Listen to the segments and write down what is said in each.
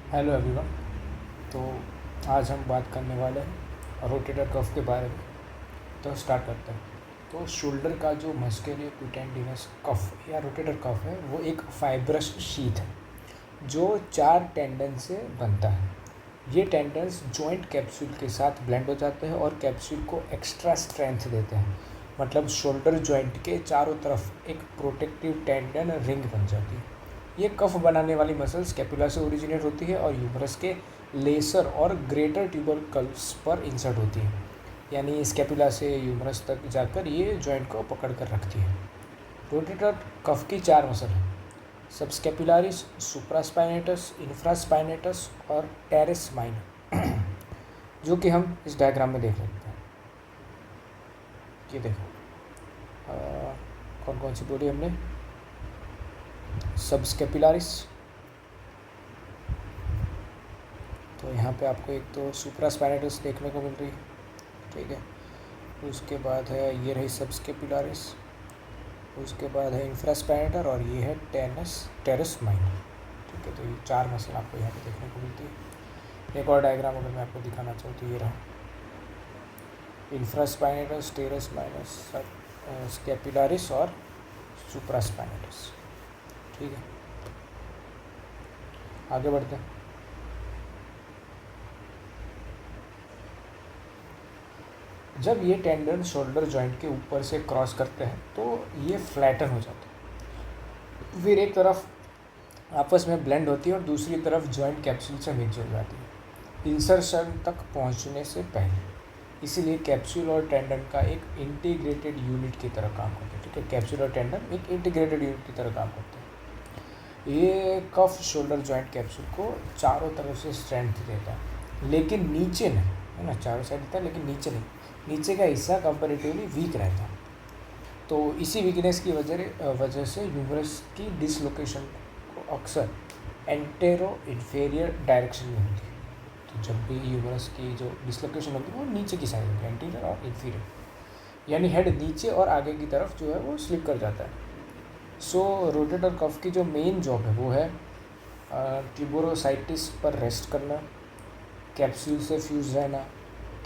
Hello everyone. तो आज हम बात करने वाले हैं रोटेटर कफ के बारे में। तो स्टार्ट करते हैं। तो शोल्डर का जो मस्कुलोक्यूटेंडिनस कफ या रोटेटर कफ है वो एक फाइब्रस शीथ है जो 4 टेंडन से बनता है। ये टेंडन्स जॉइंट कैप्सूल के साथ ब्लेंड हो जाते हैं और कैप्सूल को एक्स्ट्रा स्ट्रेंथ देते हैं। मतलब शोल्डर जॉइंट के चारों तरफ एक प्रोटेक्टिव टेंडन रिंग बन जाती है। ये कफ बनाने वाली मसल स्कैपुला से ओरिजिनेट होती है और ह्यूमरस के लेसर और ग्रेटर ट्यूबरकल्स पर इंसर्ट होती है। यानी स्कैपुला से ह्यूमरस तक जाकर ये जॉइंट को पकड़ कर रखती है। रोटेटर कफ की 4 मसल हैं: सबस्कैपुलारिस, सुप्रास्पाइनेटस, इंफ्रास्पाइनेटस और टेरेस माइनर, जो कि हम इस डायग्राम में देख सकते हैं। ये देखो कौन कौन सी बोली हमने। सबस्कैपुलारिस, तो यहाँ पे आपको एक तो सुप्रास्पाइनेटस देखने को मिल रही है, ठीक है। उसके बाद है ये रही सबस्कैपुलारिस, उसके बाद है इंफ्रास्पाइनेटर और ये है टेरेस माइनर, ठीक है। तो ये 4 मसल आपको यहाँ पे देखने को मिलती है। एक और डायग्राम अगर मैं आपको दिखाना चाहूँ तो ये रहा इंफ्रास्पाइनेटस, टेरेस माइनस, स्कैपुलारिस और सुप्रास्पाइनेटस, ठीक है। आगे बढ़ते हैं। जब ये टेंडन शोल्डर जॉइंट के ऊपर से क्रॉस करते हैं तो ये फ्लैटन हो जाता है। फिर एक तरफ आपस में ब्लेंड होती है और दूसरी तरफ जॉइंट कैप्सूल से मिक्स हो जाती है इंसर्शन तक पहुंचने से पहले। इसीलिए कैप्सूल और टेंडन का एक इंटीग्रेटेड यूनिट की तरह काम करते हैं, ठीक है। कैप्सूल और टेंडन एक इंटीग्रेटेड यूनिट की तरह काम करते हैं। ये कफ शोल्डर जॉइंट कैप्सूल को चारों तरफ से स्ट्रेंथ देता है, लेकिन नीचे नहीं, है ना। चारों साइड देता है लेकिन नीचे नहीं। नीचे का हिस्सा कंपैरेटिवली वीक रहता है। तो इसी वीकनेस की वजह से ह्यूमरस की डिसलोकेशन को अक्सर एंटेरो इन्फेरियर डायरेक्शन में होती है। तो जब भी ह्यूमरस की जो डिसलोकेशन होती है वो नीचे की साइड होती है, एंटीरियर और इन्फीरियर, यानी हेड नीचे और आगे की तरफ जो है वो स्लिप कर जाता है। सो रोटेटर कफ की जो मेन जॉब है वो है ट्यूबरोसाइटिस पर रेस्ट करना, कैप्सूल से फ्यूज रहना,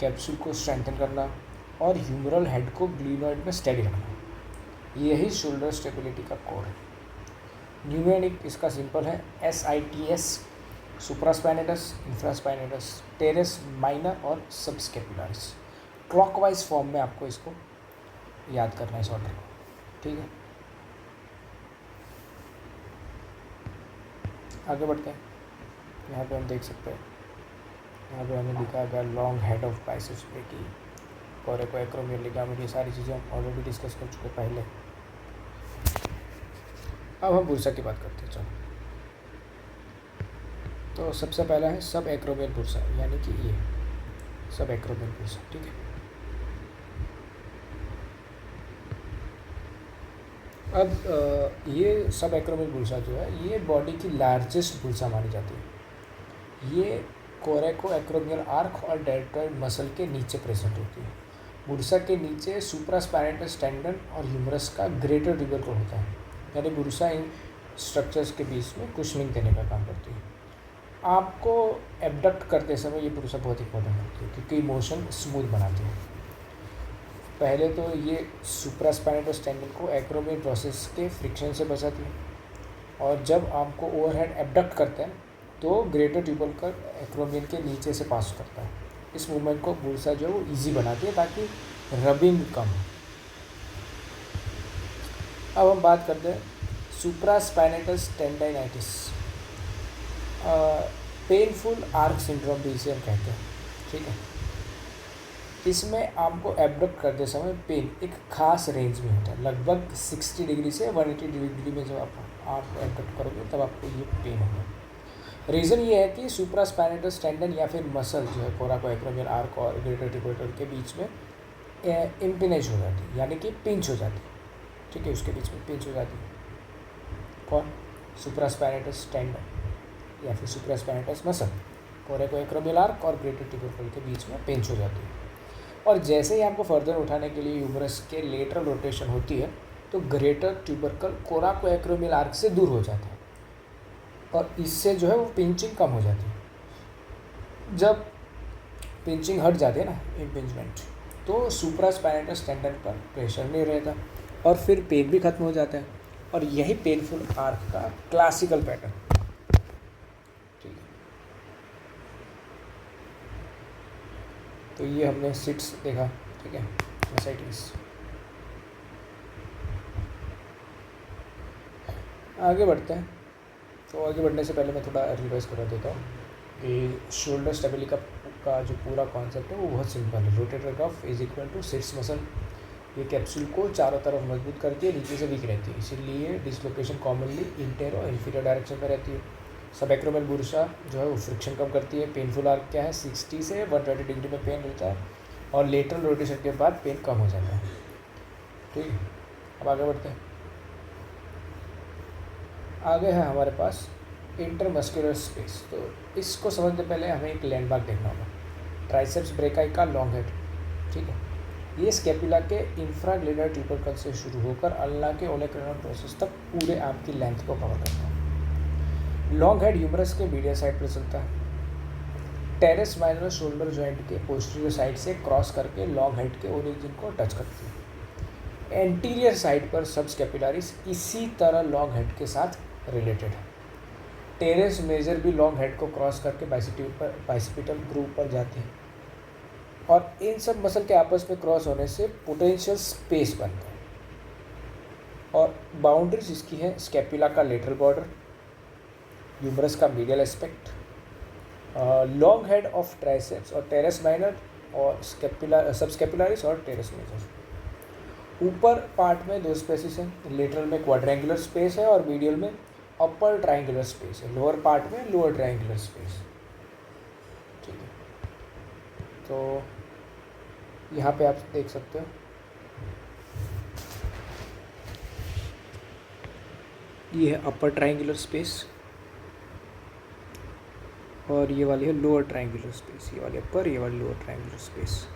कैप्सूल को स्ट्रेंथन करना और ह्यूमरल हेड को ग्लिनॉइड में स्टेडी रखना। यही शोल्डर स्टेबिलिटी का कोर है। न्यूमेरिक इसका सिंपल है SITS: supraspinatus, infraspinatus, teres minor और सबस्कैपुलारिस। क्लॉकवाइज फॉर्म में आपको इसको याद करना है, इस ऑर्डर को, ठीक है। आगे बढ़ते हैं। यहाँ पे हम देख सकते हैं, यहाँ पे हमें लिखा गया long head of biceps brachii, coracoacromial ligament. ये सारी चीज़ें हम ऑलरेडी डिस्कस कर चुके पहले। अब हम बुरसा की बात करते हैं, चलो। तो सबसे पहला है सब एक्रोमियल बुरसा, यानी कि ये सब एक्रोमियल बुरसा, ठीक है। अब ये सब एक्रोमियल बुरसा जो है ये बॉडी की लार्जेस्ट बुरसा मानी जाती है। ये कोरेकोएक्रोमियल आर्क और डेल्टॉइड मसल के नीचे प्रेजेंट होती है। बुरसा के नीचे सुप्रास्पाइनेटस टेंडन और ह्यूमरस का ग्रेटर ट्यूबरकल होता है, यानी बुरसा इन स्ट्रक्चर्स के बीच में कुशनिंग देने का काम करती है। आपको एबडक्ट करते समय ये बुरसा बहुत इंपॉर्टेंट होती है क्योंकि मोशन स्मूथ बनाती है। पहले तो ये सुप्रास्पाइनेटस टेंडन को एक्रोमियल प्रोसेस के फ्रिक्शन से बचाती है, और जब आपको ओवरहेड एबडक्ट करते हैं तो ग्रेटर ट्यूबरकल एक्रोमियल के नीचे से पास करता है। इस मूवमेंट को बुरसा जो है वो ईजी बनाती है ताकि रबिंग कम हो। अब हम बात करते हैं सुप्रास्पाइनेटस टेंडाइनाइटिस, पेनफुल आर्क सिंड्रोम भी इसे हम कहते हैं, ठीक है। इसमें आपको एबडक्ट करते समय पेन एक खास रेंज में होता है, लगभग 60 डिग्री से 180 डिग्री में। जब आप एबडक्ट करोगे तब आपको ये पेन होगा। रीज़न ये है कि सुप्रास्पाइनेटस टेंडन या फिर मसल जो है कोराकोएक्रोमियल आर्क और ग्रेटर ट्यूबरकल के बीच में इम्पिनेज हो जाती है, यानी कि पिंच हो जाती है, ठीक है। उसके बीच में पिंच हो जाती है। कौन? सुप्रास्पाइनेटस टेंडन या फिर सुप्रास्पाइनेटस मसल, कोराकोएक्रोमियल आर्क और ग्रेटर ट्यूबरकल के बीच में पिंच हो जाती है। और जैसे ही आपको फर्दर उठाने के लिए ह्यूमरस के लेटरल रोटेशन होती है तो ग्रेटर ट्यूबरकल कोराकोएक्रोमियल आर्क से दूर हो जाता है। और इससे जो है वो पिंचिंग कम हो जाती है। जब पिंचिंग हट जाती है ना, इम्पिंजमेंट, तो सुप्रास्पाइनेटस टेंडन पर प्रेशर नहीं रहता और फिर पेन भी खत्म हो जाता है। और यही पेनफुल आर्क का क्लासिकल पैटर्न। ठीक है, तो ये हमने सिट्स देखा। ठीक है, एसाइटिस। आगे बढ़ते हैं। तो आगे बढ़ने से पहले मैं थोड़ा रिवाइज करा देता हूँ कि शोल्डर स्टेबिलिटी का जो पूरा कॉन्सेप्ट है वो बहुत सिंपल है। Rotator cuff is equal to SITS muscle. ये कैप्सूल को चारों तरफ मजबूत करती है, नीचे से वीक रहती है, इसीलिए डिसलोकेशन कॉमनली इंटर और इन्फीरियर डायरेक्शन में रहती है। सब एक्रोमल बुरशा जो है वो फ्रिक्शन कम करती है। पेनफुल आर्क क्या है, 60 से 120 डिग्री में पेन मिलता है और लेटरल रोटेशन के बाद पेन कम हो जाता है। ठीक है, अब आगे बढ़ते हैं। आगे है हमारे पास इंटरमस्कुलर स्पेस। तो इसको समझने पहले हमें एक लैंडमार्क देखना होगा, ट्राइसेप्स ब्रेकाई का लॉन्ग हेड। ठीक है, ये स्केपुला के इंफ्राग्लेनर ट्यूबरकल से शुरू होकर अल्ना के ओलेक्रेनल प्रोसेस तक पूरे आर्म की लेंथ को कवर करता है। लॉन्ग हेड ह्यूमरस के मीडियल साइड पर चलता है। टेरेस माइनर शोल्डर जॉइंट के पोस्टीरियर साइड से क्रॉस करके लॉन्ग हेड के ओरिजिन को टच करती है। एंटीरियर साइड पर सब स्केपुलारिस इसी तरह लॉन्ग हेड के साथ रिलेटेड है। टेरेस मेजर भी लॉन्ग हेड को क्रॉस करके बाइसिपिटल ग्रूव पर जाती है और इन सब मसल के आपस में क्रॉस होने से पोटेंशियल स्पेस बनता है। और बाउंड्रीज इसकी है स्केपुला का लेटरल बॉर्डर, ह्यूमरस का medial aspect, long head of triceps और टेरेस माइनर और सब स्केपुलारिस और टेरेस मेजर। ऊपर पार्ट में दो स्पेसिस हैं, लेटरल में क्वाड्रेंगुलर स्पेस है और मीडियल में अपर ट्रायंगुलर स्पेस है, लोअर पार्ट में लोअर ट्रायंगुलर स्पेस। ठीक है, तो यहाँ पे आप देख सकते हो ये है अपर ट्रायंगुलर स्पेस और ये वाली है लोअर ट्रायंगुलर स्पेस। ये वाली अपर, ये वाली लोअर ट्रायंगुलर स्पेस।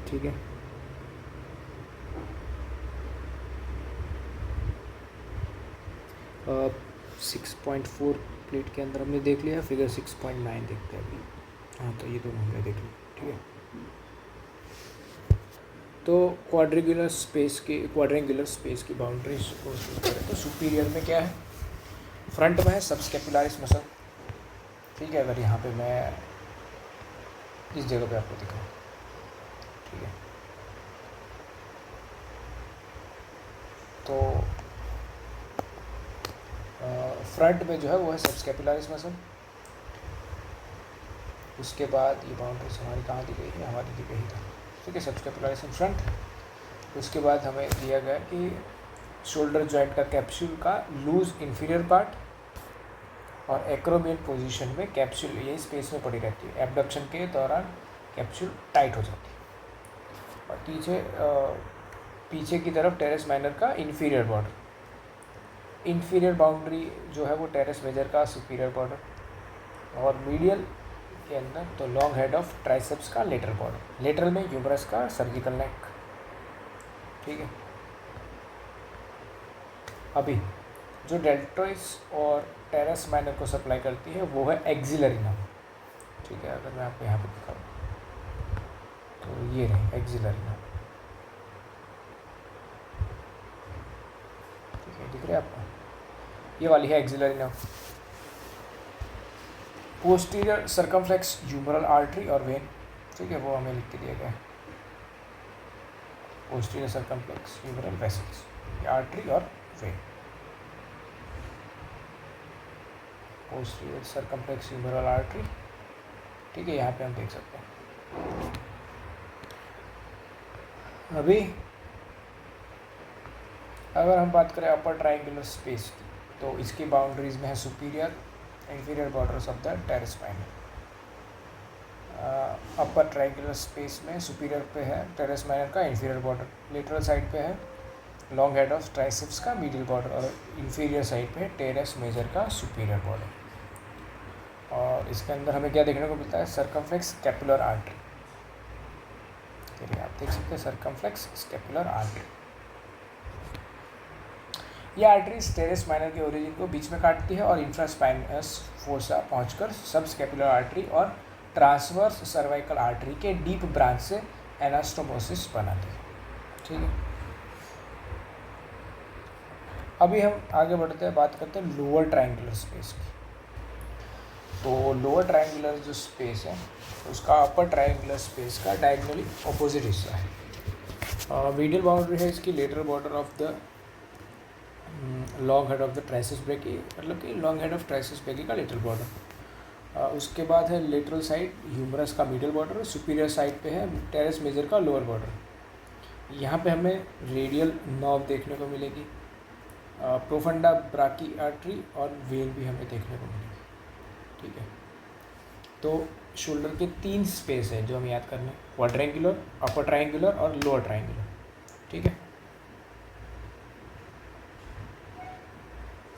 ठीक है, 6.4 प्लेट के अंदर हमने देख लिया। फिगर 6.9 देखते हैं अभी। हाँ, तो ये दोनों हमने देख लिया। ठीक है, तो क्वाड्रेंगुलर स्पेस की बाउंड्रीज को शुरू करें तो सुपीरियर में क्या है, फ्रंट में है सबस्केपुलारिस मसल। ठीक है, अगर यहाँ पे मैं इस जगह पे आपको दिखाऊँ। ठीक है, तो फ्रंट में जो है वो है सबस्केपुलारिस मसल। उसके बाद ये बाउंड्रीज हमारी कहाँ दी गई है, हमारी दी गई था। ठीक है, सबस्केपुलारिस इन फ्रंट। उसके बाद हमें दिया गया कि शोल्डर जॉइंट का कैप्सूल का लूज इन्फीरियर पार्ट और एक्रोमियल पोजीशन में कैप्सूल यही स्पेस में पड़ी रहती है। एब्डक्शन के दौरान कैप्सूल टाइट हो जाती है और पीछे की तरफ टेरेस माइनर का इन्फीरियर बॉर्डर। इन्फीरियर बाउंड्री जो है वो टेरेस मेजर का सुपीरियर बॉर्डर और मीडियल के अंदर तो लॉन्ग हेड ऑफ ट्राइसेप्स का लेटरल बॉर्डर। लेटरल में ह्यूमरस का सर्जिकल नेक। ठीक है, अभी जो डेल्टोइस और टेरेस माइनर को सप्लाई करती है वो है एक्सिलरी नर्व। ठीक है, अगर मैं आपको यहाँ पे दिखाऊँ तो ये रहे एक्सिलरी नर्व। ठीक है, दिख रहा है आपको, ये वाली है axillary nerve. Posterior circumflex humeral artery और वेन। ठीक है, वो हमें लिख के दिया गया है, posterior circumflex humeral vessels, artery और vein. Posterior circumflex humeral artery. ठीक है, यहाँ पे हम देख सकते हैं। अभी अगर हम बात करें अपर ट्रायंगुलर स्पेस की तो इसकी बाउंड्रीज में है superior inferior borders of the teres minor. Upper triangular space में सुपीरियर पे है टेरेस माइनर का इंफीरियर बॉर्डर, लेटरल साइड पे है लॉन्ग हेड ऑफ ट्राइसेप्स का मीडियल बॉर्डर और इंफीरियर साइड पे है टेरेस मेजर का सुपीरियर बॉर्डर। और इसके अंदर हमें क्या देखने को मिलता है, सर्कमफ्लेक्स स्कैपुलर आर्टरी। चलिए आप देख सकते हैं सर्कमफ्लेक्स स्कैपुलर आर्टरी। ये आर्टरीज टेरेस माइनर के ओरिजिन को बीच में काटती है और इंफ्रास्पाइनस फोसा पहुंचकर सब स्कैपुलर आर्टरी और ट्रांसवर्स सर्वाइकल आर्टरी के डीप ब्रांच से एनास्टोमोसिस बनाती है। ठीक है, अभी हम आगे बढ़ते हैं, बात करते हैं लोअर ट्रायंगुलर स्पेस की। तो लोअर ट्रायंगुलर जो स्पेस है उसका अपर ट्रायंगुलर स्पेस का डायगोनली ऑपोजिट हिस्सा है। मीडियल बाउंड्री है इसकी lateral border of the long head of the triceps brachii, मतलब कि long head of triceps brachii का लेटरल बॉर्डर। उसके बाद है लेटरल साइड ह्यूमरस का मिडिल बॉर्डर, सुपीरियर साइड पे है टेरेस मेजर का लोअर बॉर्डर। यहाँ पे हमें रेडियल नर्व देखने को मिलेगी, प्रोफंडा ब्राकी आर्टरी और वेन भी हमें देखने को मिलेगी। ठीक है, तो शोल्डर के 3 स्पेस है जो हमें याद करना है, क्वाड्रेंगुलर, अपर ट्रायंगुलर और लोअर ट्रायंगुलर। ठीक है,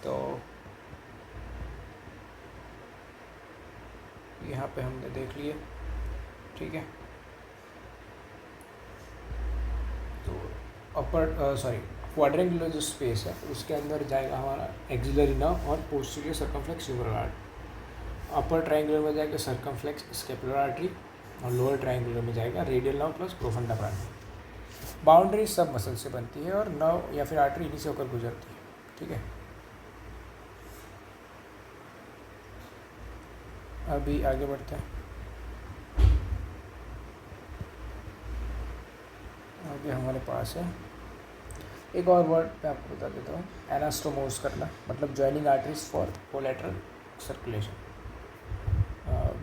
तो यहाँ पे हमने देख लिए। ठीक है, तो अपर क्वाड्रेंगुलर जो स्पेस है उसके अंदर जाएगा हमारा एक्सिलरी नर्व और posterior circumflex humeral artery. Upper triangular में जाएगा सर्कमफ्लेक्स स्कैपुलर आर्टरी और लोअर ट्रायंगुलर में जाएगा radial nerve plus profunda brachii. Boundary सब मसल से बनती है और नर्व या फिर आर्टरी इन्हीं से होकर गुजरती है। ठीक है, अभी आगे बढ़ते हैं। आगे हमारे पास है एक और वर्ड मैं आपको बता देता हूँ, एनास्टोमोस करना, मतलब joining arteries for collateral circulation,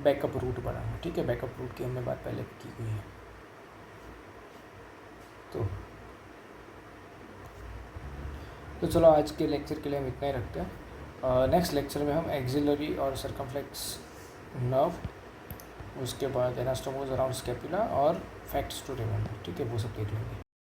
backup route बनाना। ठीक है, बैकअप रूट की हमने बात पहले की हुई है। तो चलो आज के लेक्चर के लिए हम इतना ही रखते हैं। नेक्स्ट लेक्चर में हम एक्सिलरी और सर्कमफ्लेक्स नर्व, उसके बाद एनास्टोमोस अराउंड स्कैपुला और फैक्ट्स टू रिमेंबर, ठीक है, वो सब देख लेंगे।